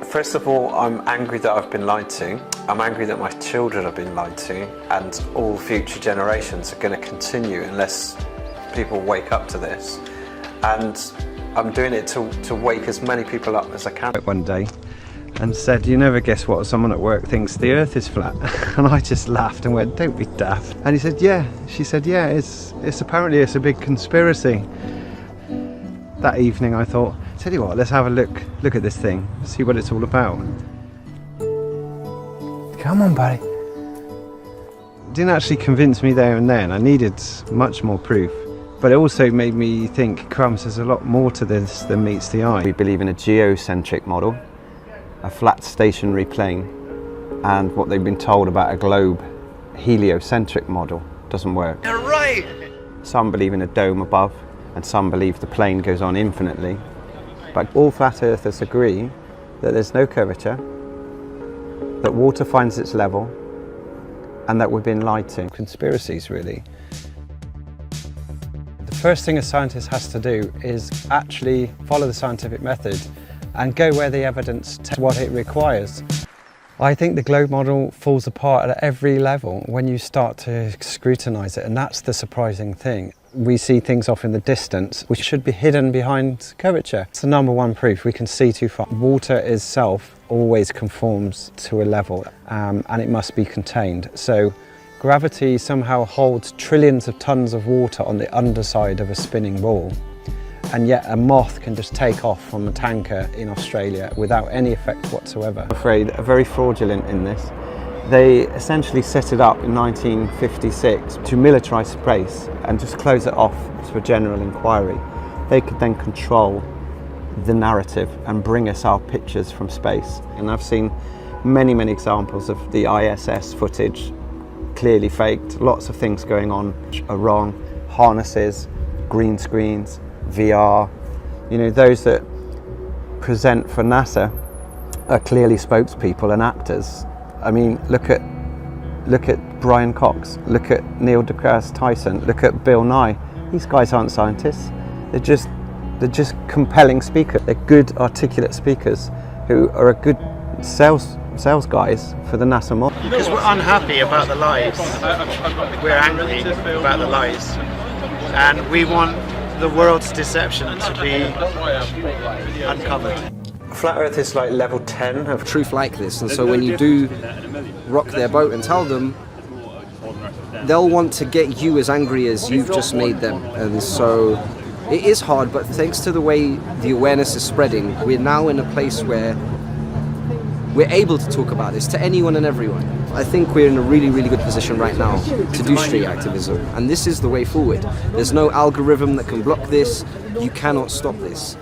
First of all, I'm angry that I've been lied to. I'm angry that my children have been lied to, and all future generations are going to continue unless people wake up to this. And I'm doing it to wake as many people up as I can. One day and said, "You never guess what, someone at work thinks the earth is flat." And I just laughed and went, "Don't be daft." And he said, "Yeah." She said, "Yeah, it's apparently it's a big conspiracy." That evening I thought, tell you what, let's have a look at this thing, see what it's all about. Come on, buddy. Didn't actually convince me there and then. I needed much more proof. But it also made me think, crumbs, there's a lot more to this than meets the eye. We believe in a geocentric model, a flat stationary plane, and what they've been told about a globe heliocentric model doesn't work. You're right! Some believe in a dome above, and some believe the plane goes on infinitely. But all flat earthers agree that there's no curvature, that water finds its level, and that we've been lied to. Conspiracies, really. The first thing a scientist has to do is actually follow the scientific method and go where the evidence tells what it requires. I think the globe model falls apart at every level when you start to scrutinise it, and that's the surprising thing. We see things off in the distance which should be hidden behind curvature. It's the number one proof we can see too far. Water itself always conforms to a level and it must be contained. So gravity somehow holds trillions of tons of water on the underside of a spinning ball, and yet a moth can just take off from a tanker in Australia without any effect whatsoever. I'm afraid are very fraudulent in this. They essentially set it up in 1956 to militarise space and just close it off to a general inquiry. They could then control the narrative and bring us our pictures from space. And I've seen many examples of the ISS footage clearly faked. Lots of things going on are wrong. Harnesses, green screens, VR. You know, those that present for NASA are clearly spokespeople and actors. I mean, look at Brian Cox, look at Neil deGrasse Tyson, look at Bill Nye. These guys aren't scientists. They're just compelling speakers. They're good, articulate speakers who are a good sales guys for the NASA model. Because we're unhappy about the lies. We're angry about the lies, and we want the world's deception to be uncovered. Flat Earth is like level 10 of truth like this, and so when you do rock their boat and tell them, they'll want to get you as angry as you've just made them. And so it is hard, but thanks to the way the awareness is spreading, we're now in a place where we're able to talk about this to anyone and everyone. I think we're in a really good position right now to do street activism, and this is the way forward. There's no algorithm that can block this. You cannot stop this.